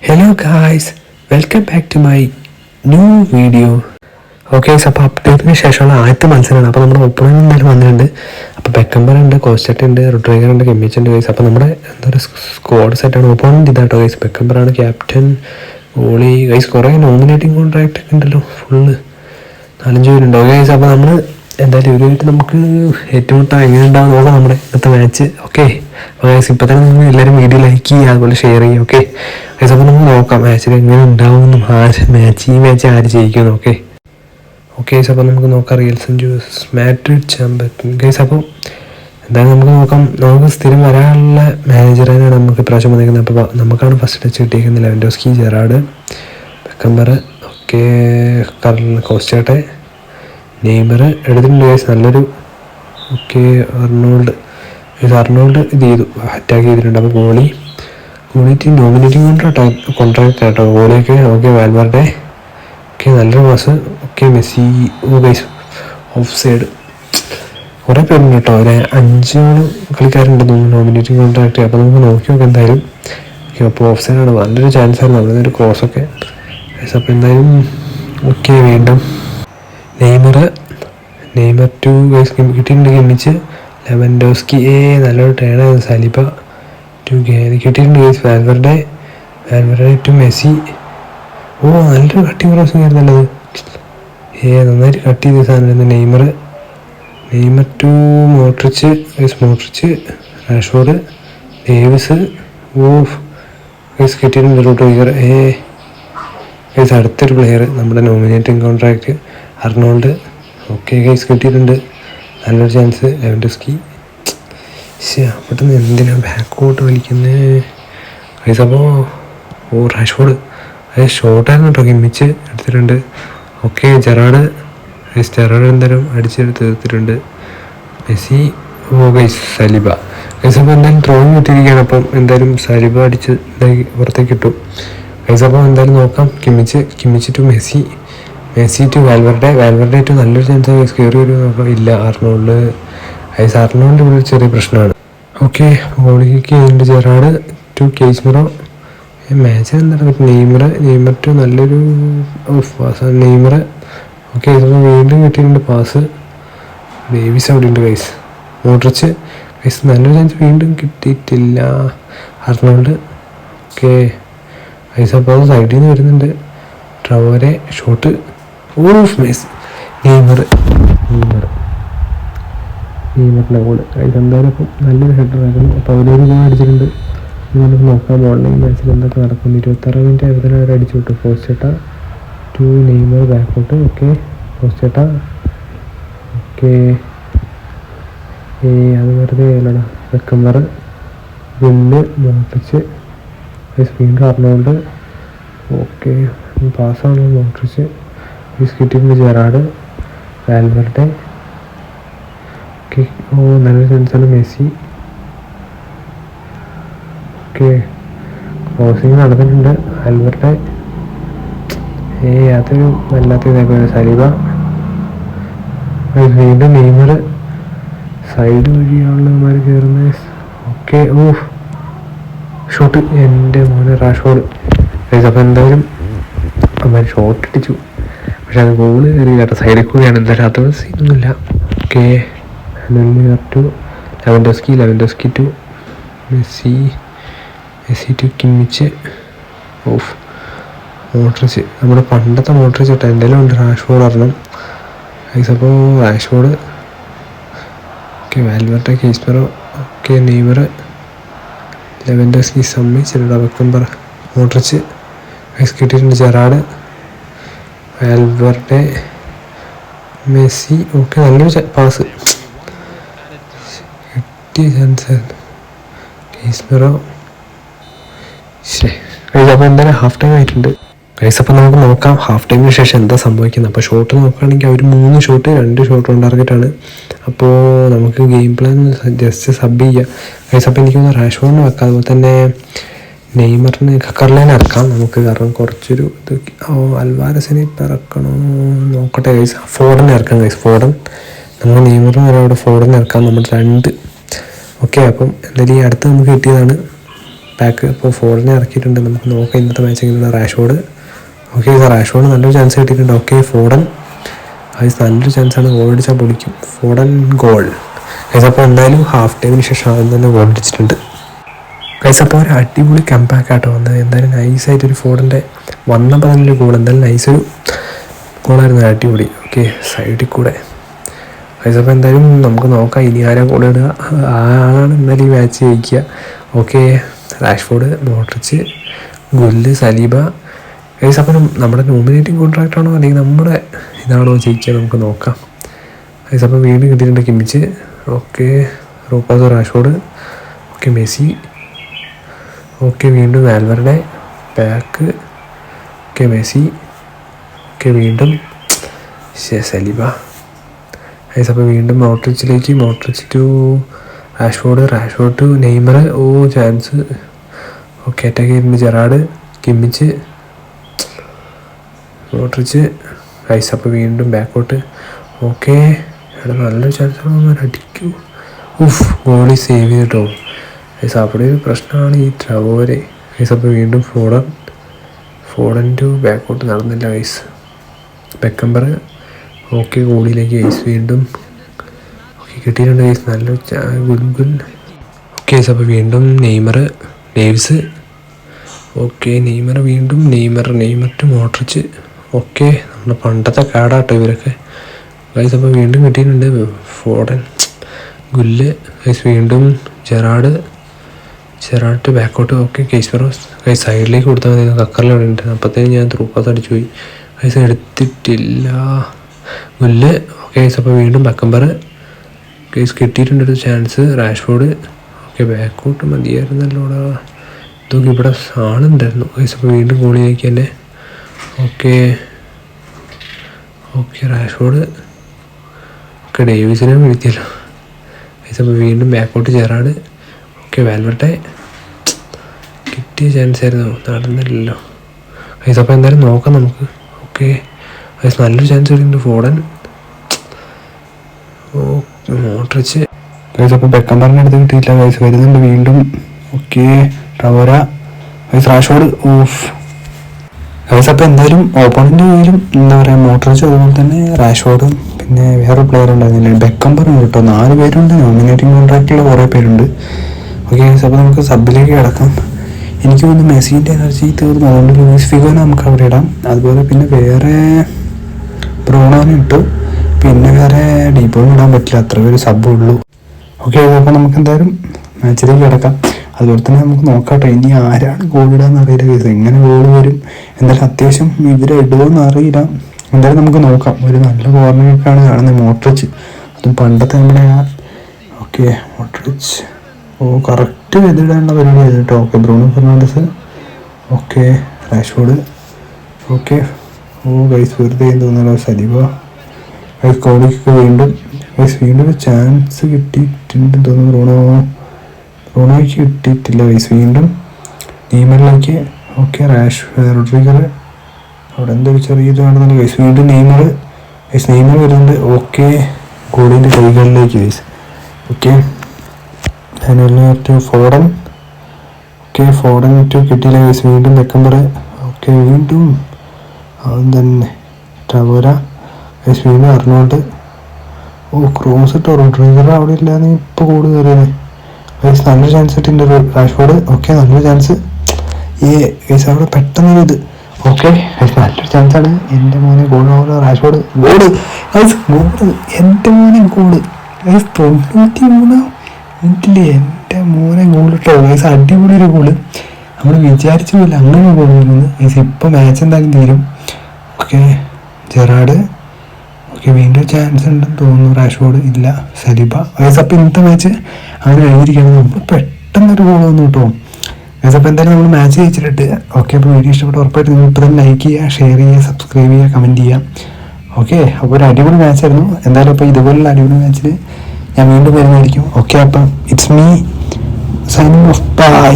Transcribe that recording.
Hello guys, welcome back to my new video. Okay, അപ്പോൾ അപ്ഡേറ്റിന് ശേഷമുള്ള ആദ്യത്തെ മത്സരമാണ്. അപ്പോൾ നമ്മുടെ ഓപ്പണിംഗ് എന്തായാലും വന്നിട്ടുണ്ട്. അപ്പോൾ ബെക്കംബർ ഉണ്ട്, കോസ്റ്ററ്റ് ഉണ്ട്, റുഡ്രിഗർ ഉണ്ട്, കെമ്മിച്ച് ഉണ്ട് ഗൈസ്. അപ്പോൾ നമ്മുടെ എന്താ പറയുക സ്ക്വാഡ് സെറ്റാണ്. ഓപ്പണിംഗ് ഇതാട്ടോ ഗൈസ്. ബെക്കംബറാണ് ക്യാപ്റ്റൻ, ഗോളി ഗൈസ്. കുറേ നോമിനേറ്റിംഗ് കോൺട്രാക്റ്റ് ഒക്കെ ഉണ്ടല്ലോ, ഫുള്ള് 4-5 പേരുണ്ടോ ഗൈസ്. അപ്പോൾ നമ്മൾ എന്തായാലും ഇവരുമായിട്ട് നമുക്ക് ഏറ്റുമുട്ടാം. എങ്ങനെ ഉണ്ടാവും നോക്കാം നമ്മുടെ ഇന്നത്തെ മാച്ച്. ഓക്കെ, അപ്പോൾ ഗൈസ് ഇപ്പോൾ തന്നെ നിങ്ങൾ എല്ലാവരും വീഡിയോ ലൈക്ക് ചെയ്യുക, അതുപോലെ ഷെയർ ചെയ്യുക. ഓക്കെ ഗൈസ്, അപ്പോൾ നമുക്ക് നോക്കാം മാച്ചിൽ എങ്ങനെ ഉണ്ടാവുമെന്നും ഈ മാച്ച് ആര് ജയിക്കുമെന്ന്. ഓക്കെ ഗൈസ്, അപ്പോൾ നമുക്ക് നോക്കാം. റിയൽ സെഞ്ചുസ് മാഡ്രിഡ് ചാമ്പ്യൻ ഗൈസ്. അപ്പോൾ എന്തായാലും നമുക്ക് നോക്കാം. നമുക്ക് സ്ഥിരം വരാനുള്ള മാനേജറാണ് നമുക്ക് ഇപ്രാവശ്യം വന്നിരിക്കുന്നത്. അപ്പോൾ നമുക്കാണ് ഫസ്റ്റ് ടച്ച് കിട്ടിയിരിക്കുന്നത്. ലെവൻഡോസ്കി, ജെറാഡ്, ബെക്കംബർ, ഓക്കെ കോസ്റ്റേട്ടെ, നെയ്മർ എടുത്തിട്ടുണ്ട് ഗൈസ്. നല്ലൊരു ഓക്കെ അർണോൾഡ് ഇത് ചെയ്തു, അറ്റാക്ക് ചെയ്തിട്ടുണ്ട്. അപ്പോൾ ഗോളി നോമിനേറ്റിംഗ് കോൺട്രാക്ട് ആട്ടോ ഗോളിയൊക്കെ. ഓക്കെ വാൽവർഡെ, ഓക്കെ നല്ലൊരു pass. Okay Messi, guys offside. കുറേ പേരുണ്ട് കേട്ടോ, ഒരു 5 കളിക്കാരുണ്ട് നോമിനേറ്റിംഗ് കോൺട്രാക്ട്. അപ്പോൾ നമുക്ക് നോക്കി നോക്കാം എന്തായാലും. ഓക്കെ, അപ്പോൾ ഓഫ് സൈഡാണ്, നല്ലൊരു ചാൻസ് ആയിരുന്നു അവിടെ ഒരു ക്രോസൊക്കെ. അപ്പോൾ എന്തായാലും ഓക്കെ വീണ്ടും നെയ്മർ ടു ഗൈസ് കിട്ടിയിട്ടുണ്ട്. കെമ്മിച്ച്, ലെവൻഡോസ്കി നല്ലൊരു ടേണായിരുന്നു. സലിബ ടു കിട്ടിയിട്ടുണ്ട് ഗൈസ്. Valverde to Messi. നല്ലൊരു കട്ടിങ് ക്രോസിംഗ് ആയിരുന്നല്ലോ അത്. നന്നായിട്ട് കട്ട് ചെയ്ത സാധനമായിരുന്നു. Neymar to Modric, Rashford, Davies. Guys കിട്ടിയിട്ടുണ്ട് റുഡ്രിഗർ. ഗൈസ് അടുത്തൊരു പ്ലെയർ നമ്മുടെ nominating contract Arnold. Okay guys കിട്ടിയിട്ടുണ്ട്, നല്ലൊരു ചാൻസ്. ലെവൻഡോസ്കി. പെട്ടെന്ന് എന്തിനാണ് ബാക്കോട്ട് വലിക്കുന്നത് ഗൈസ്. അപ്പോൾ റാഷ്ഫോർഡ് ഷോർട്ടായിരുന്നു കേട്ടോ. കിമ്മിച്ച് എടുത്തിട്ടുണ്ട്. ഓക്കെ ജെറാഡ് എന്തായാലും അടിച്ചെടുത്ത് തീർത്തിട്ടുണ്ട്. മെസ്സി. Guys Saliba guys. അപ്പോൾ എന്തായാലും ത്രോയിങ് കിട്ടിയിരിക്കുകയാണ്. അപ്പം എന്തായാലും സലിബ അടിച്ച് പുറത്തേക്ക് ഇട്ടു ഗൈസ്. അപ്പോൾ എന്തായാലും നോക്കാം. Kimmich to Messi to Valverde to നല്ലൊരു ചാൻസ് ഗൈസ്. കയറി ഒരു നോക്കാം. ഇല്ല, അർണോൾഡ് ഇവിടെ ഒരു ചെറിയ പ്രശ്നമാണ്. ഓക്കെ ഗോളിക്ക് ചെയ്യുന്നുണ്ട്. Gerrard to Casemiro. മാച്ച് എന്താണ് നെയ്മർ ടു നല്ലൊരു പാസ് നെയ്മർ. ഓക്കെ വീണ്ടും കിട്ടിയിട്ടുണ്ട് പാസ്. ഡേവിസ് അവിടെ ഉണ്ട് ഗൈസ്. മോഡ്രിച്ച് ഗൈസ് നല്ലൊരു ചാൻസ് വീണ്ടും കിട്ടിയിട്ടില്ല. അർണോൾഡ്. ഓക്കെ ഗൈസ്, അപ്പോൾ സൈഡിൽ നിന്ന് വരുന്നുണ്ട്. Traore shot. മെസ്സി. നെയ്മറിൻ്റെ ഗോൾ ഗൈസ്. എന്തായാലും അപ്പം നല്ലൊരു ഹെഡറായിരുന്നു. അപ്പോൾ അവരൊരു ഗോൾ അടിച്ചിട്ടുണ്ട്. നമുക്ക് നോക്കാം ഓൺലൈൻ മാച്ചിൽ എന്തൊക്കെ നടക്കുന്നു. 26 മിനിറ്റ് ആയതിനെ അവർ അടിച്ചു വിട്ടു. കോസ്റ്റേട്ട ടു നെയ്മർ ബാക്കോട്ട്. ഓക്കെ കോസ്റ്റേട്ട. ഓക്കെ അത് വെറുതെ അല്ലടാ. ബെക്കംബർ, മോട്രിച്ച്, വീണ്ടും അർണോൾഡ്. ഓക്കെ പാസ്സാണ് മോട്രിച്ച്. കിട്ടിയിട്ടുണ്ട് ജെറാഡ്, വാൽവർഡെ. ഓക്കെ നല്ലൊരു ചാൻസാണ് മെസ്സി. ഓക്കെ ക്രോസിങ് നടന്നിട്ടുണ്ട്. ആൽബർട്ടെ അതൊരു വല്ലാത്ത ഇതായിരുന്നു. സലിബ. വീണ്ടും നെയ്മർ സൈഡ് വഴിയാണുള്ളവന്മാർ കയറുന്നത്. Okay shot. എൻ്റെ മോനെ റാഷ്ഫോർഡ്. അപ്പോൾ എന്തായാലും അവന്മാർ ഷോട്ട് അടിച്ചു, പക്ഷെ അത് ഗോള് കയറി കേട്ടോ. സൈഡിൽ കൂടിയാണ്. എന്തായാലും അത് സീനൊന്നുമില്ല. Okay to Lewandowski to Messi to Kimmich. Modric നമ്മുടെ പണ്ടത്തെ മോട്രിച്ച് കേട്ടോ. എൻ്റെ ഉണ്ട് റാഷ്ഫോർഡ് അറിയണം ഗൈസ്. അപ്പോൾ Rashford. Okay Valverde, Casemiro. Okay Neymar, Lewandowski സമ്മതിച്ചിട്ടുണ്ട്. ബെക്കംബർ, മോട്രിച്ച് ഗൈസ് കിട്ടിയിട്ടുണ്ട്. Gerard, Valverde, Messi. ഓക്കെ നല്ലൊരു പാസ് കിട്ടിയ ചാൻസ്. കേസ്മിറോ. അപ്പോൾ എന്തായാലും ഹാഫ് ടൈം ആയിട്ടുണ്ട് ഗൈസ്. അപ്പോൾ നമുക്ക് നോക്കാം ഹാഫ് ടൈമിന് ശേഷം എന്താ സംഭവിക്കുന്നത്. അപ്പോൾ ഷോട്ട് നോക്കുകയാണെങ്കിൽ അവർ 3 ഷോട്ട് 2 ഷോട്ട് ഓൺ ടാർഗറ്റാണ്. അപ്പോൾ നമുക്ക് ഗെയിം പ്ലാൻ ജസ്റ്റ് സബ് ചെയ്യാം ഗൈസ്. അപ്പോൾ എനിക്കൊന്ന് റാഷ്ഫോർഡിന് വെക്കാം, അതുപോലെ തന്നെ നെയ്മറിന് കക്കർലൈൻ ഇറക്കാം നമുക്ക്. കാരണം കുറച്ചൊരു ഇത് അൽവാരസിനെ ഇപ്പം ഇറക്കണോ നോക്കട്ടെ ഗൈസ്. ഫോർഡിനെ ഇറക്കാം ഗൈസ്. നമ്മൾ നെയ്മറിന് അവിടെ ഫോർഡിനെ ഇറക്കാം. നമ്മൾ 2. ഓക്കെ അപ്പം എന്തായാലും ഈ അടുത്ത് നമുക്ക് കിട്ടിയതാണ്. പാക്ക് ഇപ്പോൾ ഫോറിനെ ഇറക്കിയിട്ടുണ്ട്. നമുക്ക് നോക്കാം ഇന്നത്തെ മാച്ച് എങ്ങനെയാണ്. റാഷ്ഫോർഡ് ഓക്കെ റാഷ്ഫോർഡ് നല്ലൊരു ചാൻസ് കിട്ടിയിട്ടുണ്ട്. ഓക്കെ ഫോർഡൻ അത് നല്ലൊരു ചാൻസാണ്. ഗോൾ അടിച്ചാൽ പൊളിക്കും. Foden goal guys. അപ്പോൾ എന്തായാലും ഹാഫ് ടൈമിന് ശേഷം ആദ്യം തന്നെ ഗോൾ അടിച്ചിട്ടുണ്ട് ഗൈസ്. അപ്പോൾ ഒരു അടിപൊളി കംബാക്ക് ആട്ടോ വന്നത്. എന്തായാലും നൈസായിട്ടൊരു ഫോർഡൻ്റെ വന്നപ്പോൾ തന്നെ ഗോൾ എന്തായാലും നൈസൊരു ഗോളായിരുന്നു. അടിപൊളി. ഓക്കെ സൈഡിൽ കൂടെ ഗൈസ്. അപ്പോൾ എന്തായാലും നമുക്ക് നോക്കാം ഇനി ആരാ ഗോൾ ഇടുക. ആളാണ് എന്തായാലും ഈ മാച്ച് ജയിക്കുക. ഓക്കെ റാഷ്ഫോർഡ്, മോഡ്രിച്ച്, ഗുല്ല്, സലീബ ഗൈസ്. അപ്പം നമ്മുടെ നോമിനേറ്റിംഗ് കോൺട്രാക്റ്റ് ആണോ അല്ലെങ്കിൽ നമ്മുടെ ഇതാണോ ജയിക്കുക നമുക്ക് നോക്കാം ഗൈസ്. അപ്പോൾ വീണ്ടും കിട്ടിയിട്ടുണ്ട് കിമ്മിച്ച്. ഓക്കെ റൂപ്പാസ്, റാഷ്ഫോർഡ്, ഓക്കെ മെസ്സി, ഓക്കെ വീണ്ടും വാൽവരുടെ പാക്ക്, ഓക്കെ മെസ്സി, ഓക്കെ വീണ്ടും സലീബ ഗൈസ്. അപ്പോൾ വീണ്ടും മോഡ്രിച്ചിലേക്ക്, Modric to Rashford, Rashford to Neymar. ഓ ചാൻസ്. ഓക്കെ അറ്റാക്ക് ചെയ്തിട്ടുണ്ട് ജെറാഡ്, കിമ്മിച്ച്, മോഡ്രിച്ച് ഗൈസ്. അപ്പോൾ വീണ്ടും ബാക്കോട്ട്. ഓക്കെ അവിടെ നല്ലൊരു ചാൻസാണ്. അടിക്കൂ. ഗോളി സേവ് ചെയ്തിട്ടോ ഗൈസ്. അവിടെ ഒരു പ്രശ്നമാണ് ഈ ട്രവോരെ ഗൈസ്. അപ്പോൾ വീണ്ടും ഫോർഡൻ ടു ബാക്കോട്ട് നടന്നില്ല ഗൈസ്. ബെക്കംബർ ഓക്കെ ഗോളിയിലേക്ക് ഗൈസ്. വീണ്ടും ഓക്കെ കിട്ടിയിട്ടുണ്ട് ഗൈസ്. നല്ലൊരു ഗുൽ ഓക്കെ ഗൈസ്. അപ്പോൾ വീണ്ടും നെയ്മർ, ഡേവിസ്, ഓക്കെ നെയ്മർ, വീണ്ടും നെയ്മർ ടു മോഡ്രിച്ച്. ഓക്കെ നമ്മുടെ പണ്ടത്തെ കാർഡാട്ടോ ഇവരൊക്കെ ഗൈസ്. അപ്പോൾ വീണ്ടും കിട്ടിയിട്ടുണ്ട് ഫോർഡൻ, ഗുല്ല് ഗൈസ്. വീണ്ടും ജെറാഡ് ടു ബാക്കോട്ട്. ഓക്കെ കേസ്പെറോസ് ഗൈസ്. സൈഡിലേക്ക് കൊടുത്താൽ മതി. കക്കറിലവിടെ ഉണ്ട്. അപ്പോഴത്തേനും ഞാൻ ത്രൂ പാസ് അടിച്ചു പോയി ഗൈസ്. എടുത്തിട്ടില്ല ഗുല്ല്. Okay guys. അപ്പോൾ വീണ്ടും ബക്കംബർ ഗൈസ്. കിട്ടിയിട്ടുണ്ടൊരു ചാൻസ്. റാഷ്ഫോർഡ് ഓക്കെ ബാക്കോട്ട് മതിയായിരുന്നല്ലോടാ. ഇതൊക്കെ ഇവിടെ ആളുണ്ടായിരുന്നു ഗൈസ്. അപ്പോൾ വീണ്ടും ഗോളിലേക്ക് തന്നെ. ഓക്കെ റാഷ്ഫോർഡ് ഓക്കെ ഡേവിസിനെ വിളിച്ചല്ലോ ഗൈസ്. അപ്പോൾ വീണ്ടും ബാക്കോട്ട് ജെറാഡ്. ഓക്കെ വാൽവർട്ടെ കിട്ടിയ ചാൻസ് ആയിരുന്നു, നടന്നില്ലല്ലോ ഗൈസ്. അപ്പോൾ എന്തായാലും നോക്കാം നമുക്ക്. ഓക്കെ ഗൈസ് നല്ലൊരു ചാൻസ് കിട്ടിയിട്ടുണ്ട്. Foden, Modric guys. അപ്പോൾ ബെക്കംബറിൻ്റെ അടുത്ത് കിട്ടിയില്ല ഗൈസ്. വരുന്നുണ്ട് വീണ്ടും. Okay Traore guys. Rashford guys. അപ്പോൾ എന്തായാലും ഓപ്പോണൻ്റെ കയ്യിലും എന്താ പറയുക മോഡ്രിച്ച്, അതുപോലെ തന്നെ റാഷ്ഫോർഡും പിന്നെ വേറെ പ്ലെയർ ഉണ്ടായിരുന്നില്ല ബെക്കംബറും കേട്ടോ. 4 പേരുണ്ട്. നോമിനേറ്റിംഗ് കോൺട്രാക്റ്റിലുള്ള കുറേ പേരുണ്ട്. Okay guys. അപ്പോൾ നമുക്ക് സബിലേക്ക് കിടക്കാം. എനിക്ക് തോന്നുന്നു മെസ്സിൻ്റെ എനർജി തീർന്നു. അതുകൊണ്ട് ലൂയിസ് ഫിഗോനെ നമുക്ക് അവിടെ ഇടാം. അതുപോലെ പിന്നെ വേറെ ബ്രൂണോനെ ഇട്ടു. പിന്നെ വേറെ ഡീപ്പോളും ഇടാൻ പറ്റില്ല, അത്ര പേര് സബ്ബുള്ളൂ. ഓക്കെ അപ്പോൾ നമുക്ക് എന്തായാലും മാച്ചിലേക്ക് കിടക്കാം. അതുപോലെ തന്നെ നമുക്ക് നോക്കാട്ടോ ഇനി ആരാണ് ഗോൾ ഇടാന്ന് അറിയില്ല കേസ്. എങ്ങനെ ഗോൾ വരും എന്തായാലും അത്യാവശ്യം ഇവരെ ഇടുമോയെന്ന് അറിയില്ല. എന്തായാലും നമുക്ക് നോക്കാം. ഒരു നല്ല കോർണറൊക്കെയാണ് കാണുന്നത്. മോഡ്രിച്ച് അതും പണ്ടത്തെ നമ്മുടെ ഓക്കെ മോഡ്രിച്ച് കറക്റ്റ് എതിടാനുള്ള പരിപാടി ആയിരുന്നു കേട്ടോ. Okay Bruno Fernandes, okay Rashford, okay guys വെറുതെ തോന്നുന്നല്ലോ. Saliba guys. കോഹ്ലിക്ക് വീണ്ടും ഒരു ചാൻസ് കിട്ടിയിട്ടുണ്ട് തോന്നുന്നു. റോണോയ്ക്ക് കിട്ടിയിട്ടില്ല ഗൈസ്. വീണ്ടും നെയ്മറിലേക്ക്. ഓക്കെ റോഡ്രിഗർ അവിടെ എന്തൊരു ചെറിയത് കാണുന്നുണ്ട് ഗൈസ്. വീണ്ടും നെയ്മർ വരുന്നുണ്ട്. ഓക്കെ ഗോളിൻ്റെ കൈകളിലേക്ക് guys. Okay to Foden. Okay Foden to കിട്ടിയില്ല ഗൈസ്. വീണ്ടും ബെക്കംബർ. ഓക്കെ വീണ്ടും അതും തന്നെ ട്രവോര ഗൈസ്. വീണ്ടും അർണോൾഡ്. ക്രോസ് ഇട്ടോ. റോഡ്രിഗർ അവിടെ ഇല്ലാതെ ഇപ്പോൾ ഗോൾ കയറിയത് ഗൈസ്. നല്ലൊരു ചാൻസ് കിട്ടിയിട്ടുണ്ട് റാഷ്ഫോർഡ്. ഓക്കെ നല്ലൊരു ചാൻസ് ഗൈസ്. അവിടെ പെട്ടെന്നൊരു ഇത്. ഓക്കെ ഗൈസ് നല്ലൊരു ചാൻസാണ്. എൻ്റെ മോനെ ഗോൾ റാഷ്ഫോർഡ് ഗോള് ഗൈസ്. എൻ്റെ മോനെ ഗോള് ഗൈസ്. 93 മിനിറ്റില് എൻ്റെ മോനെ ഗോൾ ഇട്ടോ ഗൈസ്. അടിപൊളി ഒരു ഗോള്. നമ്മൾ വിചാരിച്ചു പോയില്ല അങ്ങനെ ഗോൾ വരുന്നത് ഗൈസ്. ഇപ്പോൾ മാച്ച് എന്തായാലും തീരും. Okay Gerard. ഓക്കെ വീണ്ടും ചാൻസ് ഉണ്ടെന്ന് തോന്നുന്നു. റാഷ്ഫോർഡ് ഇല്ല. Saliba guys. അപ്പോൾ ഇന്നത്തെ മാച്ച് അങ്ങനെ എഴുതിയിരിക്കുകയാണ്. നമ്മൾ പെട്ടെന്നൊരു ഗോൾ വന്നു കേട്ടോ ഗൈസ്. അപ്പോൾ എന്തായാലും നമ്മൾ മാച്ച് ജയിച്ചിട്ട്. ഓക്കെ അപ്പോൾ വീഡിയോ ഇഷ്ടപ്പെട്ട് ഉറപ്പായിട്ട് നിങ്ങൾ ഇപ്പോൾ തന്നെ ലൈക്ക് ചെയ്യുക, ഷെയർ ചെയ്യുക, സബ്സ്ക്രൈബ് ചെയ്യുക, കമൻറ്റ് ചെയ്യുക. ഓക്കെ അപ്പോൾ ഒരു അടിപൊളി മാച്ചായിരുന്നു. എന്തായാലും അപ്പോൾ ഇതുപോലുള്ള അടിപൊളി മാച്ചിൽ ഞാൻ വീണ്ടും വരുന്നതായിരിക്കും. ഓക്കെ അപ്പം it's me signing off. By.